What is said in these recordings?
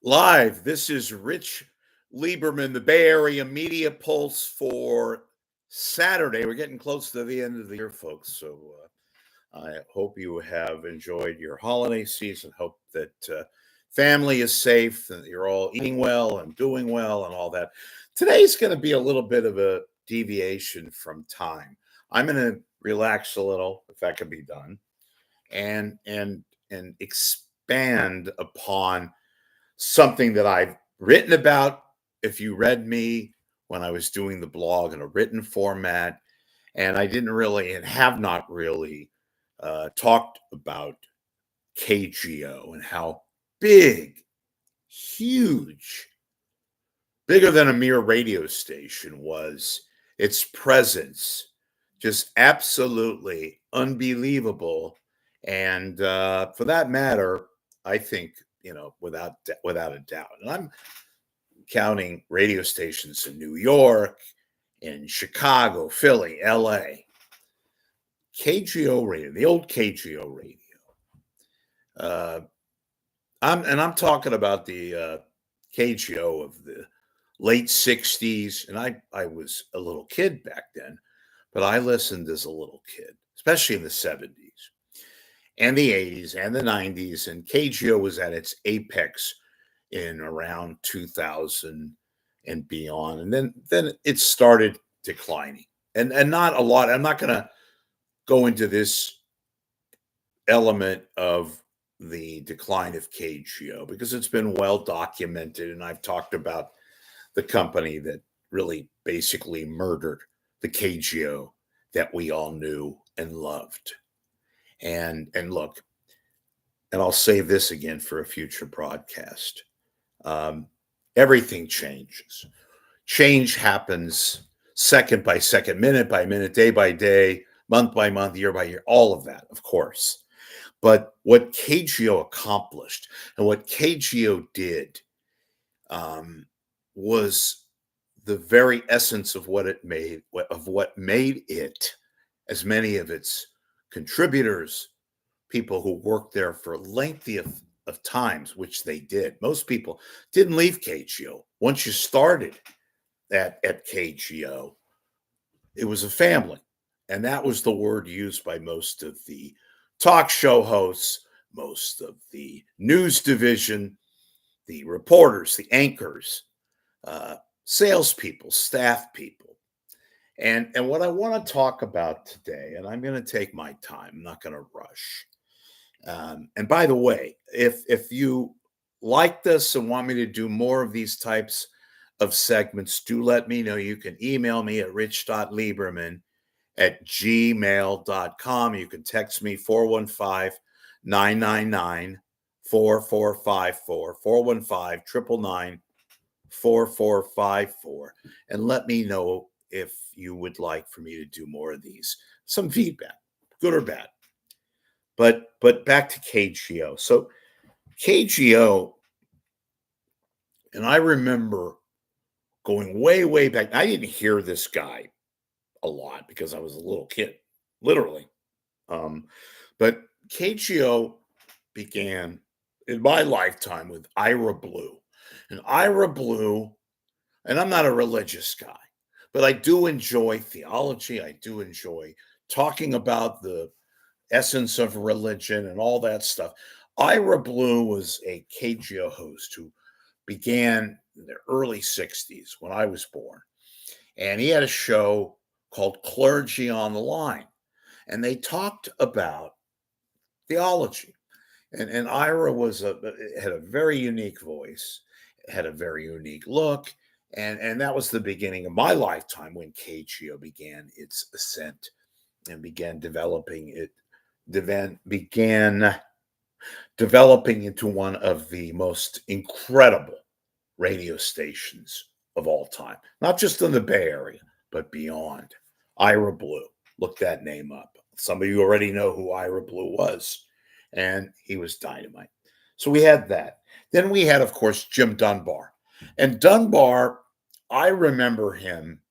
Live, this is Rich Lieberman, the Bay Area Media Pulse for Saturday. We're getting close to the end of the year, folks. So I hope you have enjoyed your holiday season. Hope that family is safe and that you're all eating well and doing well and all that. Today's going to be a little bit of a deviation from time. I'm going to relax a little, if that can be done, and expand upon something that I've written about. If you read me when I was doing the blog in a written format, and I didn't really and have not really talked about KGO and how big, huge, bigger than a mere radio station was its presence, just absolutely unbelievable. And for that matter, I think without a doubt. And I'm counting radio stations in New York, in Chicago, Philly, LA. KGO radio, the old KGO radio. Uh, I'm talking about the KGO of the late '60s, and I was a little kid back then, but I listened as a little kid, especially in the '70s and the '80s and the '90s, and KGO was at its apex in around 2000 and beyond, and then it started declining, and not a lot. I'm not going to go into this element of the decline of KGO because it's been well documented, and I've talked about the company that really basically murdered the KGO that we all knew and loved. And look, and I'll save this again for a future broadcast. Um, Everything changes. Change happens second by second, minute by minute, day by day, month by month, year by year, all of that, of course. But what KGO accomplished and what KGO did was the very essence of what made it, as many of its contributors, people who worked there for lengthy of times, which they did. Most people didn't leave KGO. Once you started at KGO, it was a family. And that was the word used by most of the talk show hosts, most of the news division, the reporters, the anchors, salespeople, staff people. And what I want to talk about today, and I'm going to take my time, I'm not going to rush. And by the way, if you like this and want me to do more of these types of segments, do let me know. You can email me at rich.lieberman@gmail.com. You can text me 415-999-4454, 415-999-4454, and let me know if you would like for me to do more of these. Some feedback, good or bad. But back to KGO. So KGO, and I remember going way, way back. I didn't hear this guy a lot because I was a little kid, literally. But KGO began in my lifetime with Ira Blue. And Ira Blue, and I'm not a religious guy, but I do enjoy theology. I do enjoy talking about the essence of religion and all that stuff. Ira Blue was a KGO host who began in the early 60s when I was born. And he had a show called Clergy on the Line. And they talked about theology. And Ira had a very unique voice, had a very unique look. And that was the beginning of my lifetime when KGO began its ascent and began developing into one of the most incredible radio stations of all time, not just in the Bay Area, but beyond. Ira Blue. Look that name up. Some of you already know who Ira Blue was, and he was dynamite. So we had that. Then we had, of course, Jim Dunbar. And Dunbar, I remember him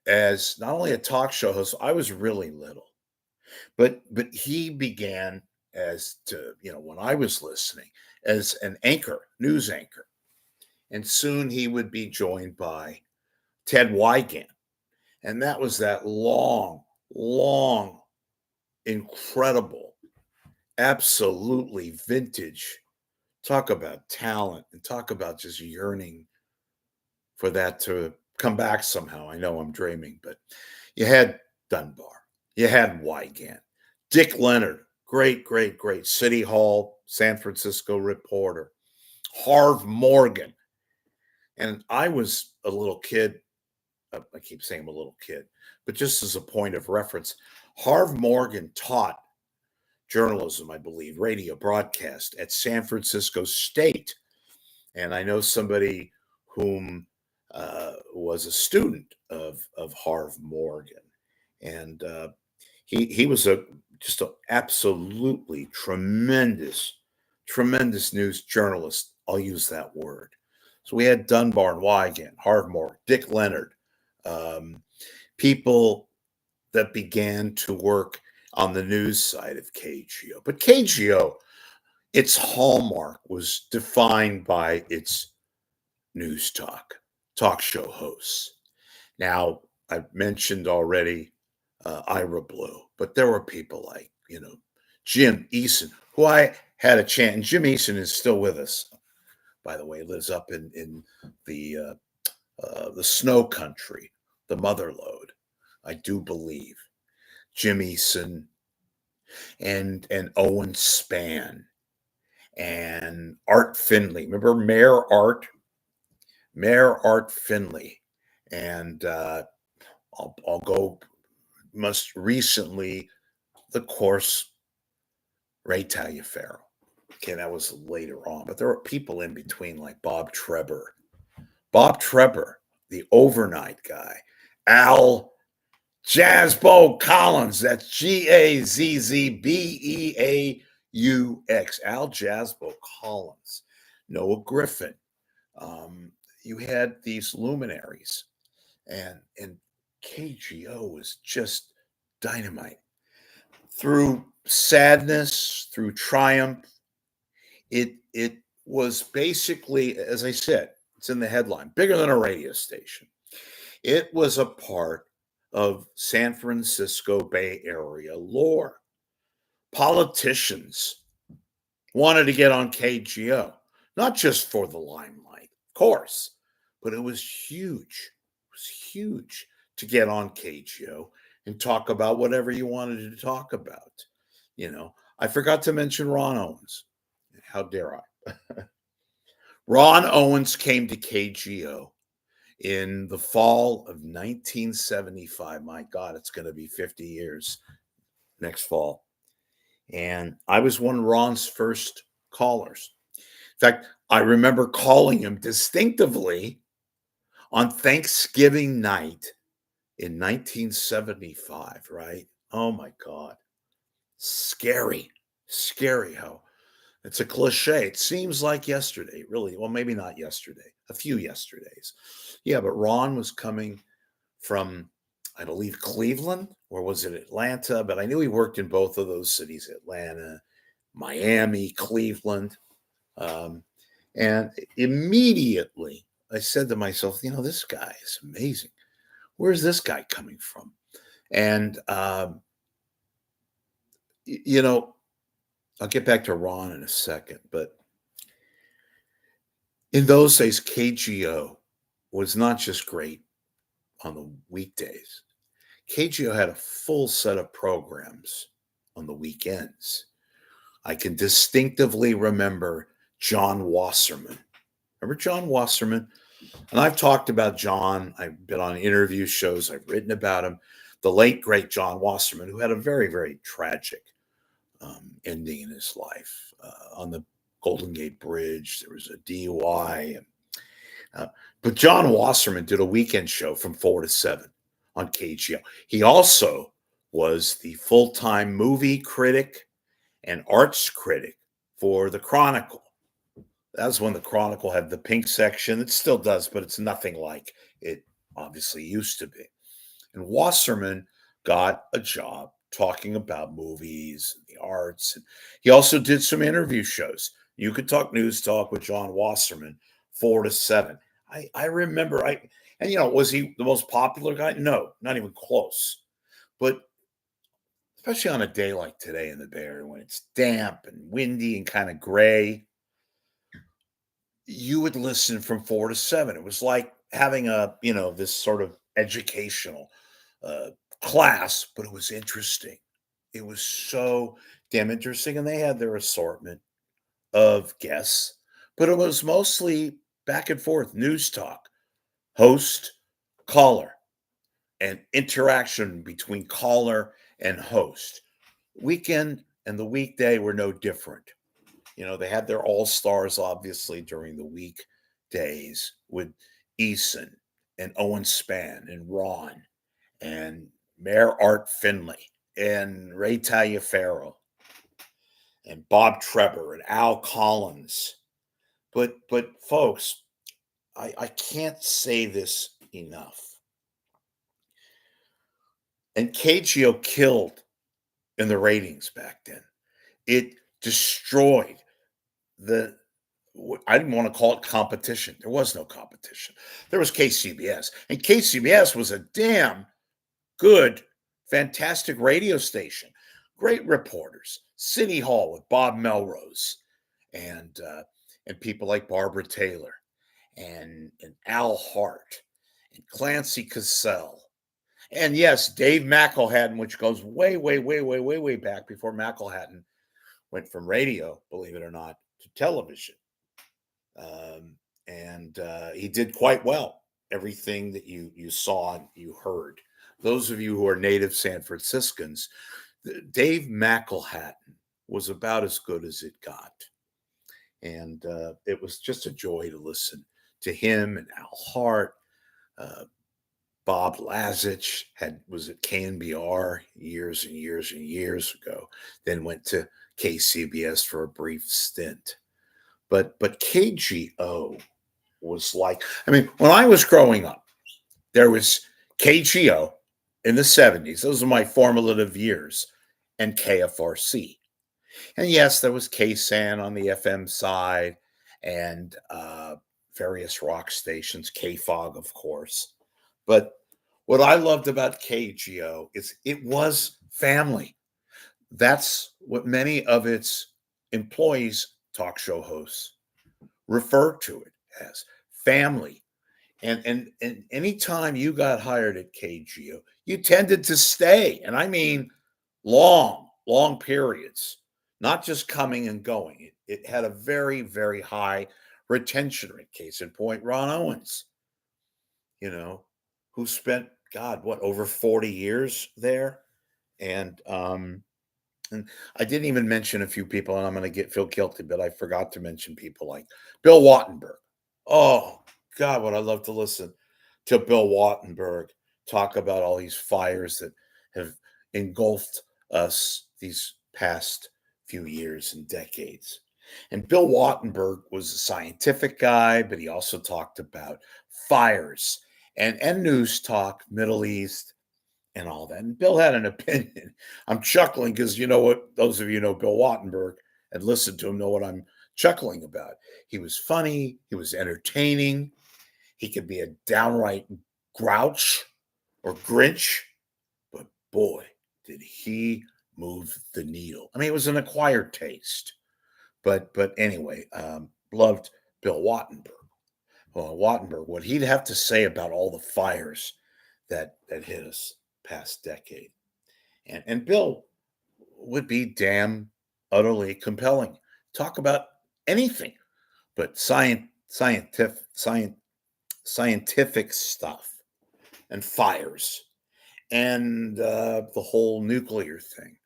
as not only a talk show host, I was really little, but he began as to, when I was listening, as an anchor, news anchor. And soon he would be joined by Ted Wygant. And that was that long, long, incredible, absolutely vintage. Talk about talent and talk about just yearning for that to come back somehow. I know I'm dreaming, but you had Dunbar, you had Wygant, Dick Leonard, great, great, great City Hall, San Francisco reporter, Harv Morgan. And I was a little kid. I keep saying I'm a little kid, but just as a point of reference, Harv Morgan taught journalism, I believe, radio broadcast at San Francisco State. And I know somebody whom was a student of Harv Morgan. And he was just an absolutely tremendous, tremendous news journalist. I'll use that word. So we had Dunbar and Wygant, Harv Morgan, Dick Leonard, people that began to work on the news side of KGO. But KGO, its hallmark was defined by its news talk show hosts. Now, I've mentioned already Ira Blue, but there were people like, Jim Eason, who I had a chance, and Jim Eason is still with us, by the way, lives up in the snow country, the Motherlode, I do believe. Jim Eason and Owen Spann and Art Finley. Remember Mayor Art Finley, and I'll go most recently, the course, Ray Taliaferro. Okay, that was later on, but there were people in between like Bob Trebor, the overnight guy, Al Jazzbo Collins. That's Gazzbbeaux. Al Jazzbo Collins, Noah Griffin. You had these luminaries, and KGO was just dynamite. Through sadness, through triumph, it was basically, as I said, it's in the headline, bigger than a radio station. It was a part of San Francisco Bay Area lore. Politicians wanted to get on KGO, not just for the limelight, of course, but it was huge. It was huge to get on KGO and talk about whatever you wanted to talk about. I forgot to mention Ron Owens. How dare I? Ron Owens came to KGO in the fall of 1975. My God, it's going to be 50 years next fall. And I was one of Ron's first callers. In fact, I remember calling him distinctively on Thanksgiving night in 1975, right? Oh my God. Scary how it's a cliche. It seems like yesterday, really. Well, maybe not yesterday, a few yesterdays. Yeah, but Ron was coming from, I believe, Cleveland, or was it Atlanta? But I knew he worked in both of those cities, Atlanta, Miami, Cleveland. And immediately I said to myself, this guy is amazing. Where's this guy coming from? And, I'll get back to Ron in a second, but in those days, KGO was not just great on the weekdays. KGO had a full set of programs on the weekends. I can distinctively remember John Wasserman. Remember John Wasserman? And I've talked about John. I've been on interview shows. I've written about him. The late, great John Wasserman, who had a very, very tragic ending in his life. On the Golden Gate Bridge, there was a DUI. But John Wasserman did a weekend show from 4 to 7 on KGO. He also was the full-time movie critic and arts critic for the Chronicle. That was when the Chronicle had the pink section. It still does, but it's nothing like it obviously used to be. And Wasserman got a job talking about movies and the arts. And he also did some interview shows. You Could Talk News Talk with John Wasserman, 4 to 7. I remember and was he the most popular guy? No, not even close. But especially on a day like today in the Bay Area when it's damp and windy and kind of gray, you would listen from 4 to 7. It was like having this sort of educational uh, class, but it was interesting. It was so damn interesting. And they had their assortment of guests, but it was mostly back and forth news talk, host, caller, and interaction between caller and host. Weekend and the weekday were no different. They had their all stars obviously during the weekdays with Eason and Owen Spann and Ron and Mayor Art Finley and Ray Taliaferro and Bob Trevor and Al Collins. But folks, I can't say this enough. And KGO killed in the ratings back then. It destroyed the I didn't want to call it competition. There was no competition. There was KCBS, and KCBS was a damn good, fantastic radio station. Great reporters. City Hall with Bob Melrose, and people like Barbara Taylor, and Al Hart, and Clancy Cassell, and yes, Dave McElhatton, which goes way, way, way, way, way, way back before McElhatton went from radio, believe it or not, to television. And he did quite well. Everything that you saw and you heard. Those of you who are native San Franciscans, Dave McElhatton was about as good as it got. And it was just a joy to listen to him and Al Hart. Bob Lazich was at KNBR years and years and years ago, then went to KCBS for a brief stint. But KGO was when I was growing up, there was KGO in the 70s. Those are my formative years, and KFRC. And yes, there was KSAN on the FM side and various rock stations, KFOG, of course. But what I loved about KGO is it was family. That's what many of its employees, talk show hosts, refer to it as family. And anytime you got hired at KGO, you tended to stay. And I mean long, long periods, not just coming and going. It had a very, very high retention rate. Case in point, Ron Owens, who spent, God, over 40 years there. And I didn't even mention a few people, and I'm going to feel guilty, but I forgot to mention people like Bill Wattenberg. Oh, God, would I love to listen to Bill Wattenberg talk about all these fires that have engulfed us these past few years and decades. And Bill Wattenberg was a scientific guy, but he also talked about fires and news talk, Middle East, and all that. And Bill had an opinion. I'm chuckling because you know what? Those of you know Bill Wattenberg and listen to him know what I'm chuckling about. He was funny. He was entertaining. He could be a downright grouch or Grinch, but boy, did he move the needle. I mean, it was an acquired taste, but anyway, loved Bill Wattenberg. Well, Wattenberg, what he'd have to say about all the fires that hit us past decade, and Bill would be damn utterly compelling. Talk about anything but scientific stuff and fires and the whole nuclear thing.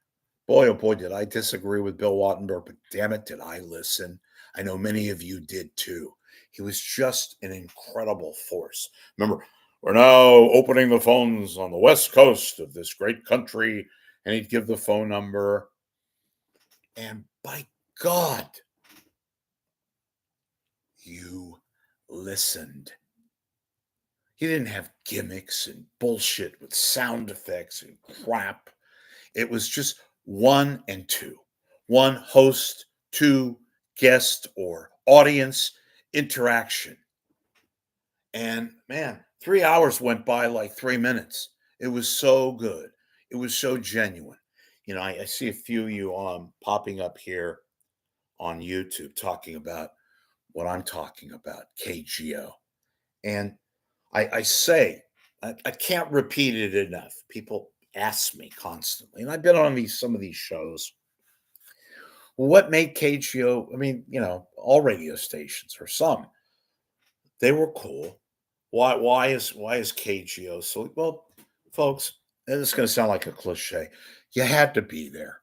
Boy, oh boy, did I disagree with Bill Wattenberg, but damn it, did I listen. I know many of you did too. He was just an incredible force. Remember, we're now opening the phones on the west coast of this great country. And he'd give the phone number. And by God, you listened. He didn't have gimmicks and bullshit with sound effects and crap. It was just one and two, one host, two guest or audience interaction. And man, 3 hours went by like 3 minutes. It was so good. It was so genuine. I see a few of you popping up here on YouTube talking about what I'm talking about, KGO. And I say, I can't repeat it enough. People ask me constantly, and I've been on some of these shows. What made KGO? I mean, all radio stations or some, they were cool. Why is KGO so well, folks? And it's going to sound like a cliche. You had to be there.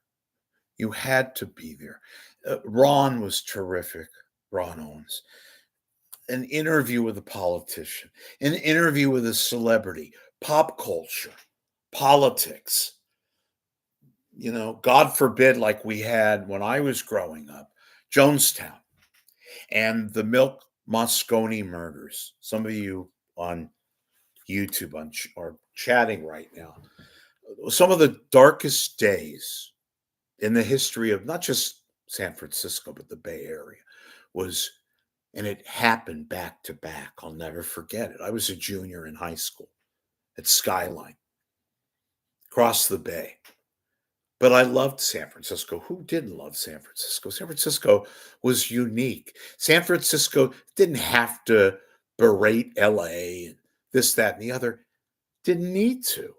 You had to be there. Ron was terrific. Ron Owens. An interview with a politician, an interview with a celebrity, pop culture, politics. God forbid, like we had when I was growing up, Jonestown and the Milk Moscone murders. Some of you on YouTube are chatting right now. Some of the darkest days in the history of not just San Francisco, but the Bay Area was, and it happened back to back. I'll never forget it. I was a junior in high school at Skyline, across the bay. But I loved San Francisco. Who didn't love San Francisco? San Francisco was unique. San Francisco didn't have to berate LA and this, that, and the other. Didn't need to.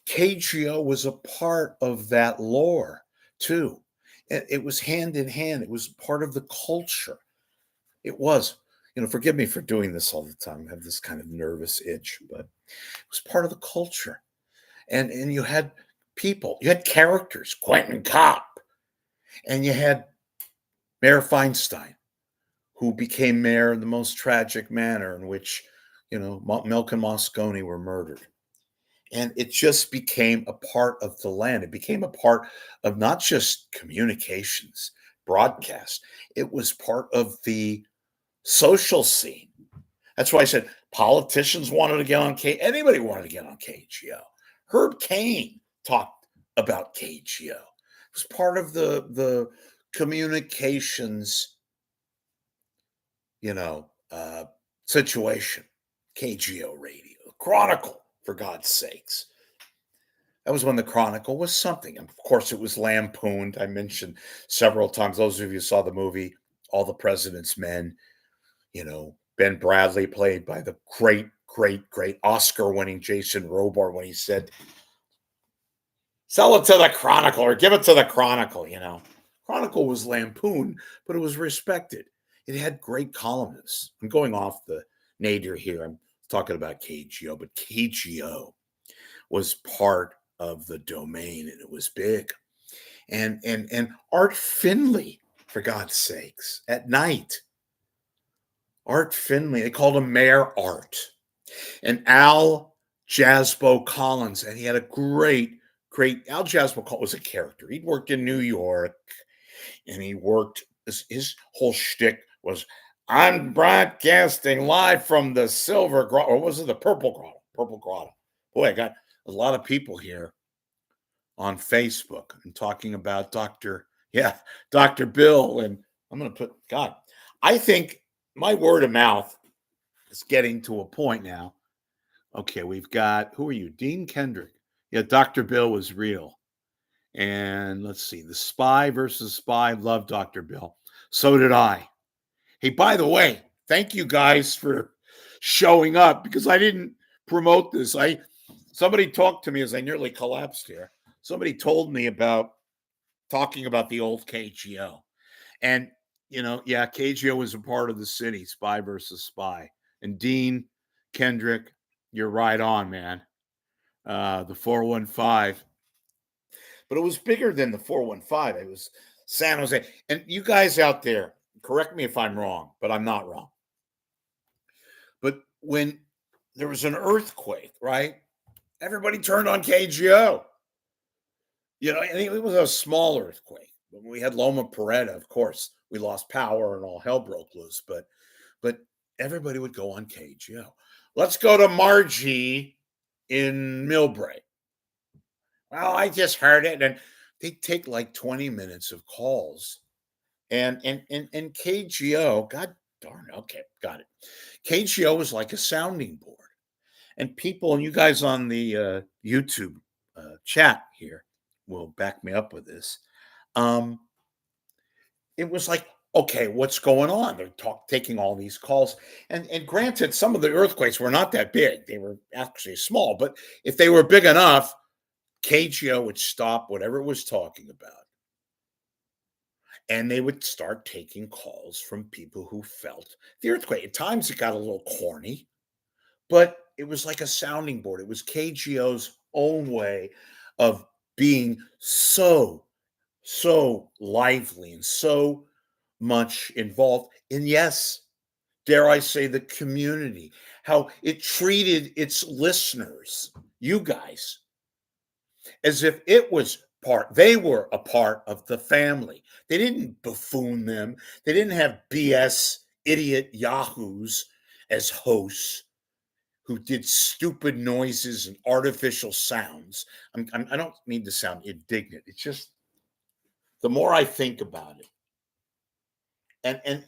KGO was a part of that lore too. It was hand in hand. It was part of the culture. It was. Forgive me for doing this all the time. I have this kind of nervous itch, but it was part of the culture. And you had people, you had characters, Quentin Kopp, and you had Mayor Feinstein, who became mayor in the most tragic manner in which, Milk and Moscone were murdered. And it just became a part of the land. It became a part of not just communications, broadcast. It was part of the social scene. That's why I said politicians wanted to get on anybody wanted to get on KGO. Herb Cain talked about KGO. It was part of the communications, situation. KGO radio, Chronicle, for God's sakes. That was when the Chronicle was something. And of course, it was lampooned. I mentioned several times. Those of you who saw the movie, All the President's Men, Ben Bradley, played by the great, great, great Oscar-winning Jason Robards, when he said, "Sell it to the Chronicle or give it to the Chronicle." Chronicle was lampooned, but it was respected. It had great columnists. I'm going off the nadir here. I'm talking about KGO, but KGO was part of the domain, and it was big. And Art Finley, for God's sakes, at night. Art Finley, they called him Mayor Art. And Al Jasbo Collins, and he had a great Al Jasbo Collins was a character. He'd worked in New York, and he worked, his whole shtick was, "I'm broadcasting live from the Silver Grotto," or was it the Purple Grotto? Purple Grotto. Boy, I got a lot of people here on Facebook and talking about Dr. Bill. And I'm going to put, God, I think my word of mouth is getting to a point now. Okay, we've got, who are you? Dean Kendrick. Yeah, Dr. Bill was real. And let's see, The Spy versus Spy. Love Dr. Bill. So did I. Hey, by the way, thank you guys for showing up, because I didn't promote this. Somebody talked to me as I nearly collapsed here. Somebody told me about talking about the old KGO. And, KGO was a part of the city, Spy versus Spy. And Dean Kendrick, you're right on, man. The 415. But it was bigger than the 415. It was San Jose. And you guys out there, correct me if I'm wrong, but I'm not wrong. But when there was an earthquake, right? Everybody turned on KGO. And it was a small earthquake. When we had Loma Prieta, of course, we lost power and all hell broke loose. But everybody would go on KGO. Let's go to Margie in Millbrae. Well, I just heard it, and they take like 20 minutes of calls. And KGO, God darn, okay, got it. KGO is like a sounding board. And people, and you guys on the YouTube chat here will back me up with this. Um, it was like, okay, what's going on? They're taking all these calls, and granted, some of the earthquakes were not that big; they were actually small. But if they were big enough, KGO would stop whatever it was talking about, and they would start taking calls from people who felt the earthquake. At times, it got a little corny, but it was like a sounding board. It was KGO's own way of being so lively and so much involved. And yes, dare I say, the community, how it treated its listeners, you guys, as if it was they were a part of the family. They didn't buffoon them. They didn't have BS idiot yahoos as hosts who did stupid noises and artificial sounds. I don't mean to sound indignant. It's just the more I think about it, and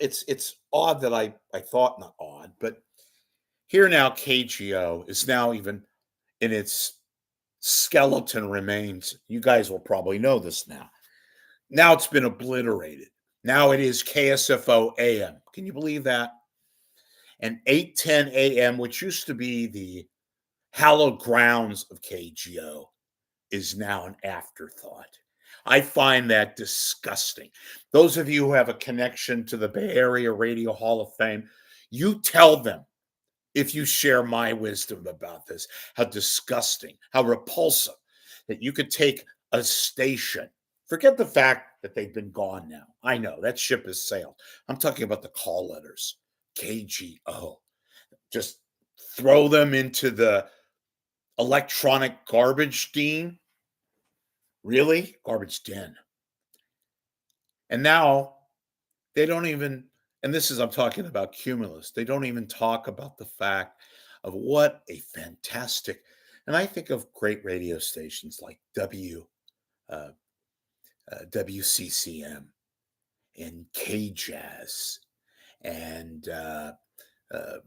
it's odd that I thought, not odd, but here now KGO is now even in its skeleton remains. You guys will probably know this now. Now it's been obliterated. Now it is KSFO AM. Can you believe that? And 810 AM, which used to be the hallowed grounds of KGO, is now an afterthought. I find that disgusting. Those of you who have a connection to the Bay Area Radio Hall of Fame, you tell them, if you share my wisdom about this, how disgusting, how repulsive that you could take a station. Forget the fact that they've been gone now. I know that ship has sailed. I'm talking about the call letters, KGO. Just throw them into the electronic garbage den. Really? Garbage den. And now they don't even, and this is, I'm talking about Cumulus, they don't even talk about the fact of what a fantastic, and I think of great radio stations like uh, WCCM and KJazz and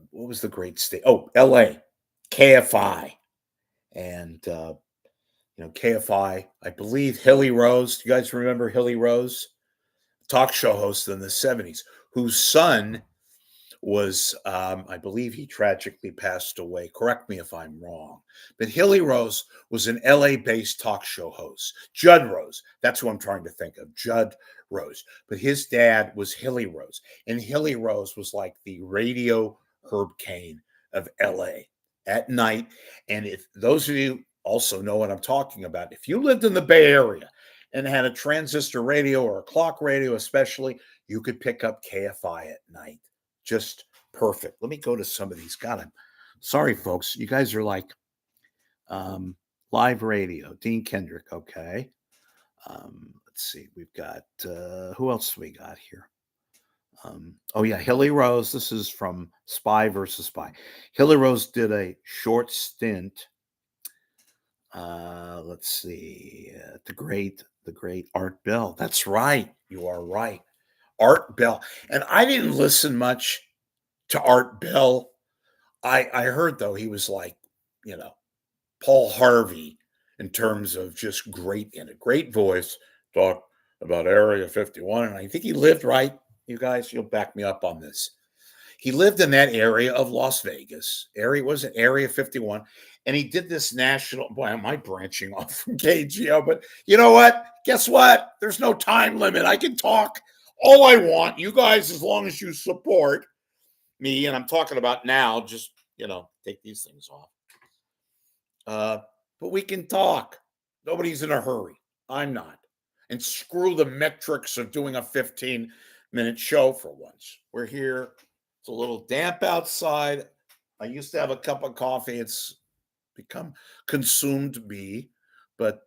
what was the great state? Oh, LA, KFI. And, KFI, I believe Hilly Rose. Do you guys remember Hilly Rose? Talk show host in the 70s, whose son was, I believe he tragically passed away. Correct me if I'm wrong. But Hilly Rose was an LA based talk show host. Judd Rose, that's who I'm trying to think of, Judd Rose. But his dad was Hilly Rose. And Hilly Rose was like the radio Herb Cain of LA at night. And if those of you also know what I'm talking about, if you lived in the Bay Area and had a transistor radio or a clock radio, especially, you could pick up KFI at night. Just perfect. Let me go to some of these. God, I'm sorry, folks. You guys are like live radio. Dean Kendrick. Okay. Let's see. We've got who else do we got here? Oh yeah, Hilly Rose. This is from Spy versus Spy. Hilly Rose did a short stint. Let's see. The great Art Bell. That's right. You are right. Art Bell. And I didn't listen much to Art Bell. I heard though he was like, you know, Paul Harvey in terms of just great in a great voice, talk about Area 51. And I think he lived right. You guys, you'll back me up on this. He lived in that area of Las Vegas. Area was an Area 51. And he did this national. Boy, am I branching off from KGO? But you know what? Guess what? There's no time limit. I can talk all I want. You guys, as long as you support me, and I'm talking about now, just take these things off. But we can talk. Nobody's in a hurry. I'm not. And screw the metrics of doing a 15-minute show for once. We're here. It's a little damp outside. I used to have a cup of coffee. It's become consumed me. But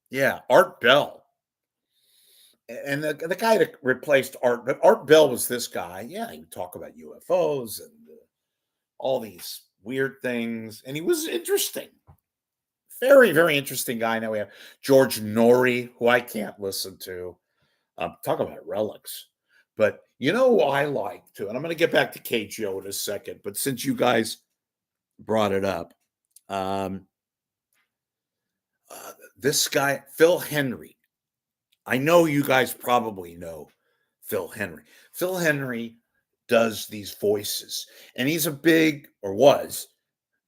yeah, Art Bell. And the guy that replaced Art, but Art Bell was this guy. Yeah, he would talk about UFOs and all these weird things. And he was interesting. Very, very interesting guy. Now we have George Norrie, who I can't listen to. Talk about relics. But you know who I like too, and I'm going to get back to KGO in a second. But since you guys brought it up, um, this guy, Phil Henry. I know you guys probably know Phil Henry. Phil Henry does these voices, and he's a big, or was,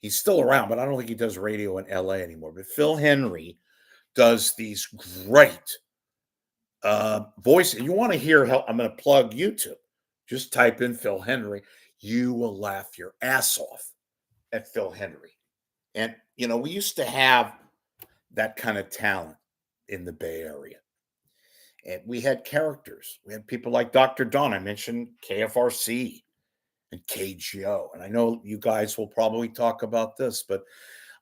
he's still around, but I don't think he does radio in LA anymore. But Phil Henry does these great voice. And you want to hear how I'm going to plug YouTube. Just type in Phil Henry. You will laugh your ass off at Phil Henry. And, we used to have that kind of talent in the Bay Area. And we had characters. We had people like Dr. Don. I mentioned KFRC and KGO. And I know you guys will probably talk about this, but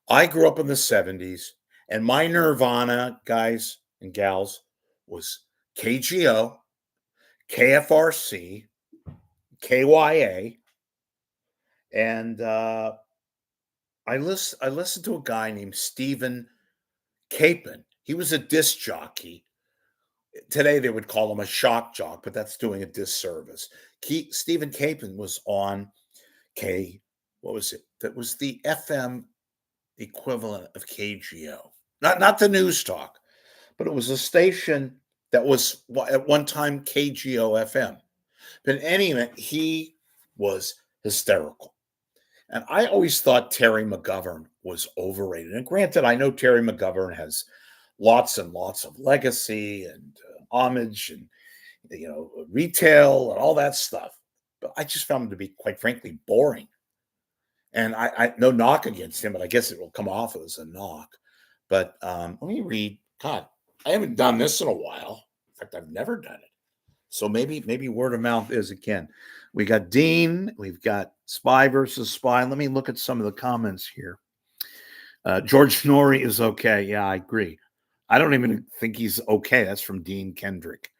I grew up in the 70s, and my Nirvana, guys and gals, was KGO, KFRC, KYA, and I listened to a guy named Stephen Capon. He was a disc jockey. Today they would call him a shock jock, but that's doing a disservice. Stephen Capon was on what was it? That was the FM equivalent of KGO. Not the news talk, but it was a station that was at one time KGO FM. But in any event, he was hysterical. And I always thought Terry McGovern was overrated. And granted, I know Terry McGovern has lots and lots of legacy and homage and retail and all that stuff. But I just found him to be, quite frankly, boring. And I no knock against him, but I guess it will come off as a knock. But let me read. God, I haven't done this in a while. In fact, I've never done it. So maybe word of mouth is again. We got Dean. We've got Spy versus Spy. Let me look at some of the comments here. George Norrie is okay. Yeah, I agree. I don't even think he's okay. That's from Dean Kendrick.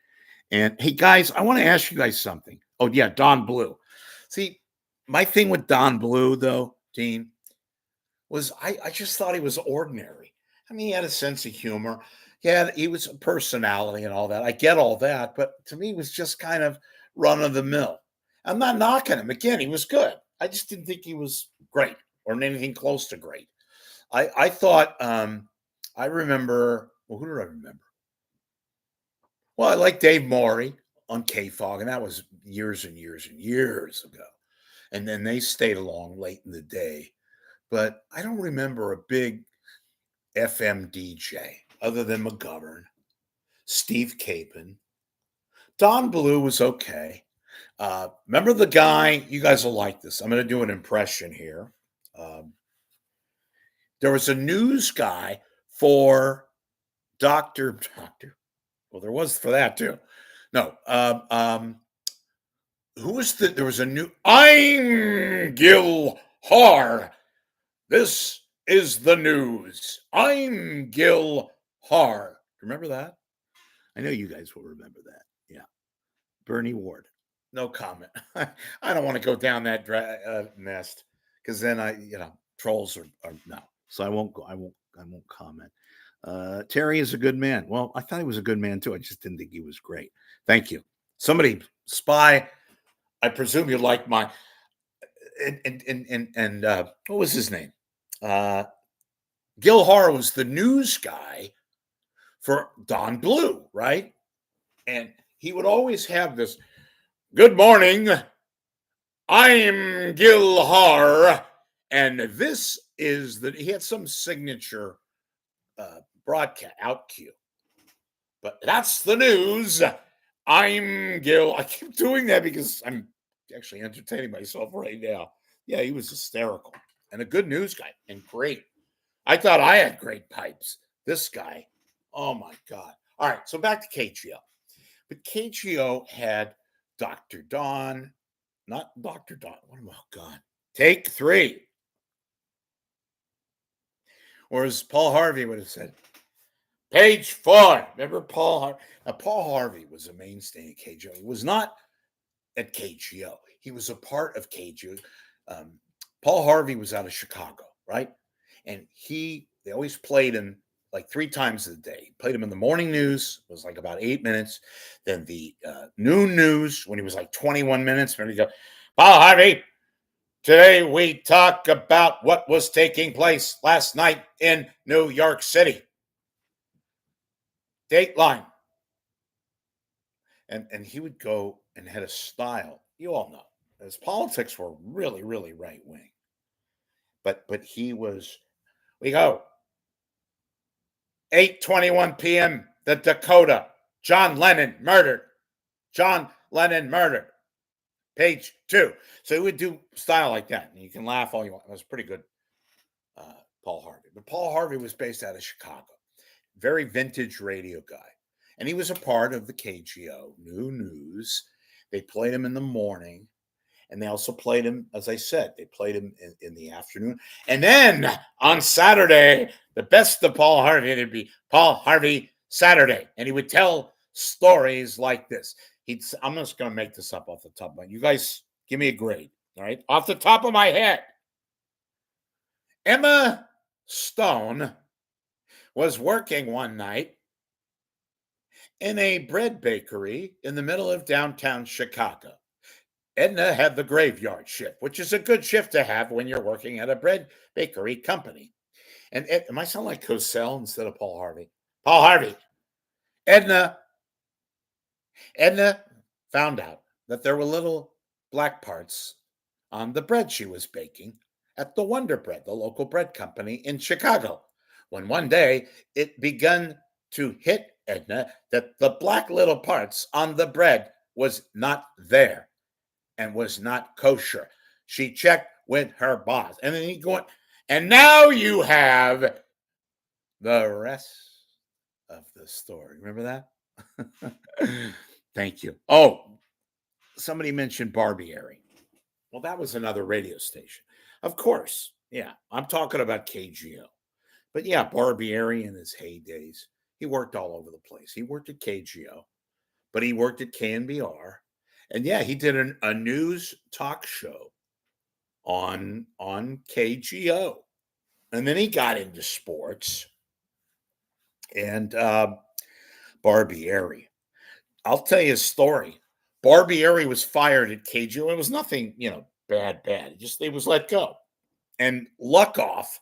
And hey, guys, I want to ask you guys something. Oh, yeah, Don Blue. See, my thing with Don Blue, though, Dean, was I just thought he was ordinary. I mean, he had a sense of humor. Yeah, he was a personality and all that. I get all that. But to me, he was just kind of run of the mill. I'm not knocking him. Again, he was good. I just didn't think he was great or anything close to great. I thought, I remember, well, who did I remember? Well, I like Dave Maury on K-Fog, and that was years and years and years ago. And then they stayed along late in the day. But I don't remember a big FM DJ other than McGovern, Steve Capon. Don Blue was okay. Remember the guy? You guys will like this. I'm going to do an impression here. There was a news guy for Doctor. Well, there was for that too. No. Who was there was a new. I'm Gil Har. This is the news. I'm Gil Har. Remember that? I know you guys will remember that. Yeah. Bernie Ward. No comment. I don't want to go down that nest because then trolls are no. So I won't go. I won't comment. Terry is a good man. Well, I thought he was a good man too. I just didn't think he was great. Thank you. Somebody, Spy. I presume you like my and what was his name? Gil Har was the news guy for Don Blue, right? And he would always have this. Good morning. I'm Gil Har, and this is he had some signature broadcast out cue. But that's the news. I'm Gil. I keep doing that because I'm actually entertaining myself right now. Yeah, he was hysterical and a good news guy and great. I thought I had great pipes. This guy, oh my God. All right, so back to KGO. But KGO had Dr. Don, not Dr. Don. Oh, God. Take 3. Or as Paul Harvey would have said, page 4. Remember Paul Harvey? Now, Paul Harvey was a mainstay at KGO. He was not at KGO. He was a part of KGO. Paul Harvey was out of Chicago, right? And he They always played him like 3 times a day. Played him in the morning news, it was like about 8 minutes. Then the noon news when he was like 21 minutes. Remember, you go, Paul Harvey, today we talk about what was taking place last night in New York City. Dateline. And he would go and had a style. You all know his politics were really, really right wing. But he was, we go, 8:21 p.m. the Dakota, John Lennon murdered. John Lennon murdered. Page 2. So he would do style like that. And you can laugh all you want. It was pretty good, Paul Harvey. But Paul Harvey was based out of Chicago. Very vintage radio guy. And he was a part of the KGO, New News. They played him in the morning. And they also played him, as I said, they played him in the afternoon. And then on Saturday, the best of Paul Harvey, it'd be Paul Harvey Saturday. And he would tell stories like this. I'm just going to make this up off the top of my head. You guys give me a grade, all right? Off the top of my head. Emma Stone was working one night in a bread bakery in the middle of downtown Chicago. Edna had the graveyard shift, which is a good shift to have when you're working at a bread bakery company. And am I sound like Cosell instead of Paul Harvey? Paul Harvey. Edna found out that there were little black parts on the bread she was baking at the Wonder Bread, the local bread company in Chicago. When one day it began to hit Edna that the black little parts on the bread was not there and was not kosher. She checked with her boss. And then he going, and now you have the rest of the story. Remember that? Thank you. Oh, somebody mentioned Barbieri. Well, that was another radio station. Of course. Yeah. I'm talking about KGO. But yeah, Barbieri in his heydays, he worked all over the place. He worked at KGO, but he worked at KNBR. And yeah, he did a news talk show on KGO. And then he got into sports. And Barbieri. I'll tell you a story. Barbieri was fired at KGO. It was nothing, bad. He was let go. And Luckoff,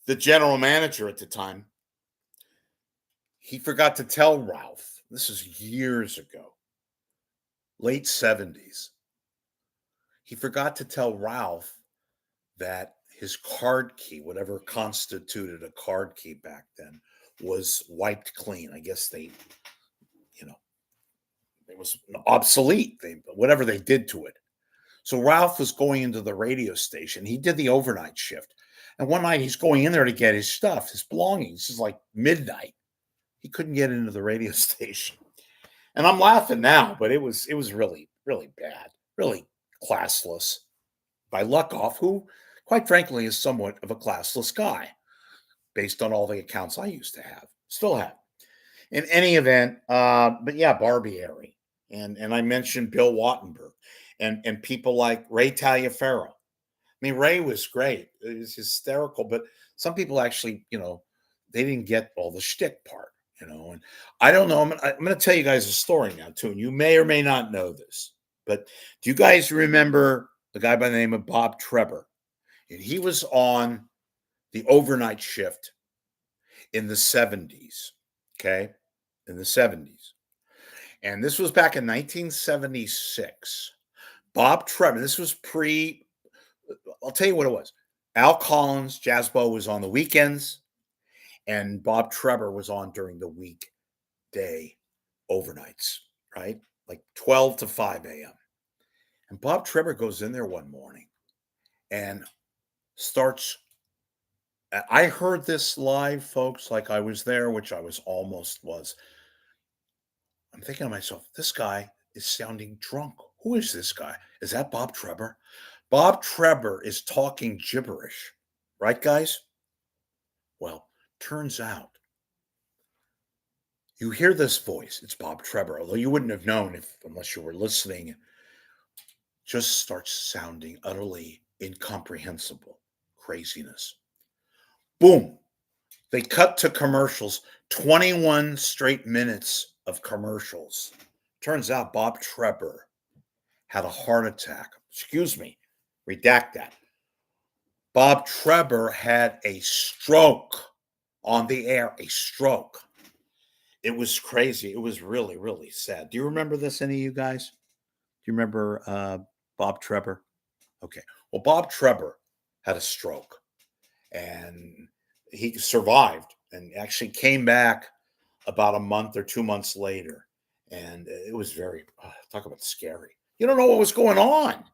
the general manager at the time, he forgot to tell Ralph. This is years ago, late 70s. He forgot to tell Ralph that his card key, whatever constituted a card key back then, was wiped clean. I guess it was obsolete. Whatever they did to it. So Ralph was going into the radio station. He did the overnight shift. And one night he's going in there to get his stuff, his belongings. It's like midnight. He couldn't get into the radio station. And I'm laughing now, but it was really, really bad, really classless by Luckoff, who, quite frankly, is somewhat of a classless guy based on all the accounts I used to have, still have. In any event, but yeah, Barbieri. And I mentioned Bill Wattenberg and people like Ray Taliaferro. I mean, Ray was great. It was hysterical, but some people actually, they didn't get all the shtick part, and I don't know. I'm going to tell you guys a story now, too. And you may or may not know this, but do you guys remember a guy by the name of Bob Treber? And he was on the overnight shift in the 70s, okay? In the 70s. And this was back in 1976. Bob Treber, this was I'll tell you what it was. Al Collins, Jazzbo was on the weekends, and Bob Treber was on during the weekday overnights, right? Like 12 to 5 a.m. And Bob Treber goes in there one morning and starts. I heard this live, folks, like I was there, which I was. I'm thinking to myself, this guy is sounding drunk. Who is this guy? Is that Bob Treber? Bob Treber is talking gibberish, right, guys? Well, turns out you hear this voice. It's Bob Treber, although you wouldn't have known unless you were listening. Just starts sounding utterly incomprehensible craziness. Boom. They cut to commercials, 21 straight minutes of commercials. Turns out Bob Trepper had a heart attack. Excuse me, redact that. Bob Trepper had a stroke on the air, a stroke. It was crazy. It was really, really sad. Do you remember this, any of you guys? Do you remember Bob Trepper? Okay. Well, Bob Trepper had a stroke and he survived and actually came back about a month or 2 months later. And it was very, talk about scary. You don't know what was going on.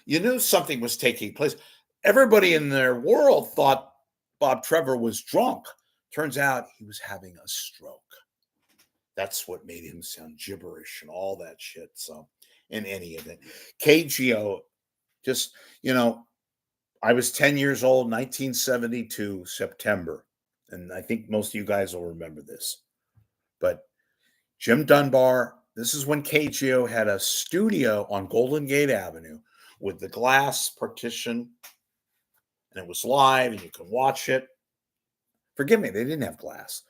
You knew something was taking place. Everybody in their world thought Bob Trevor was drunk. Turns out he was having a stroke. That's what made him sound gibberish and all that shit. So, in any event, KGO, just, I was 10 years old, 1972, September. And I think most of you guys will remember this. But Jim Dunbar, this is when KGO had a studio on Golden Gate Avenue with the glass partition, and it was live and you can watch it. Forgive me, they didn't have glass.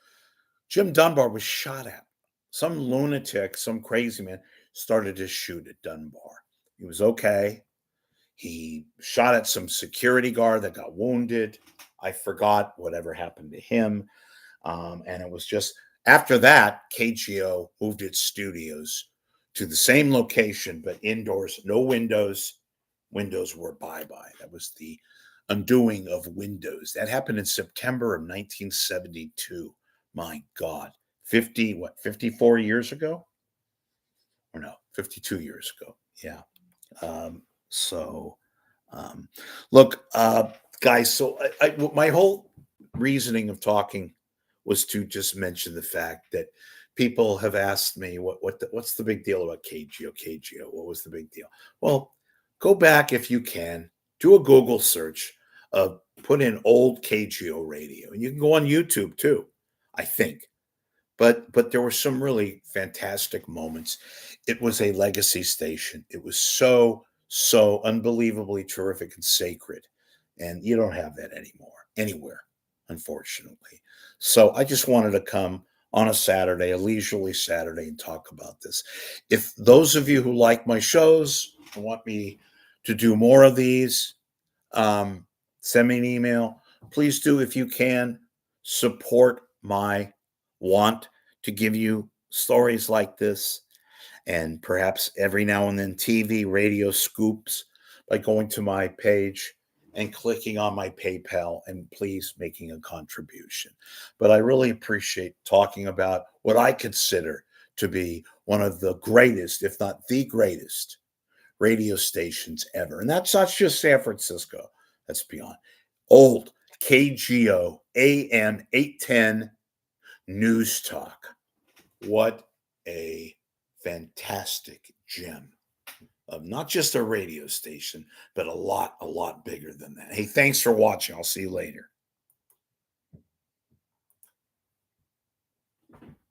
Jim Dunbar was shot at. Some lunatic, some crazy man started to shoot at Dunbar. He was okay. He shot at some security guard that got wounded. I forgot whatever happened to him. And it was just after that, KGO moved its studios to the same location, but indoors, no windows. Windows were bye-bye. That was the undoing of Windows. That happened in September of 1972. My God. 54 years ago? Or no, 52 years ago. Yeah. So, look, guys, so my whole reasoning of talking was to just mention the fact that people have asked me what's the big deal about KGO? KGO, what was the big deal? Well, go back if you can, do a Google search, put in old KGO radio, and you can go on YouTube too, I think. But there were some really fantastic moments. It was a legacy station. It was so unbelievably terrific and sacred, and you don't have that anywhere, unfortunately. So I just wanted to come on a Saturday, a leisurely Saturday, and talk about this. If those of you who like my shows and want me to do more of these, send me an email. Please do, if you can, support my want to give you stories like this, and perhaps every now and then TV, radio scoops, by going to my page and clicking on my PayPal and please making a contribution. But I really appreciate talking about what I consider to be one of the greatest, if not the greatest, radio stations ever. And that's not just San Francisco. That's beyond. Old KGO AM 810 News Talk. What a fantastic gem of not just a radio station, but a lot bigger than that. Hey, thanks for watching. I'll see you later.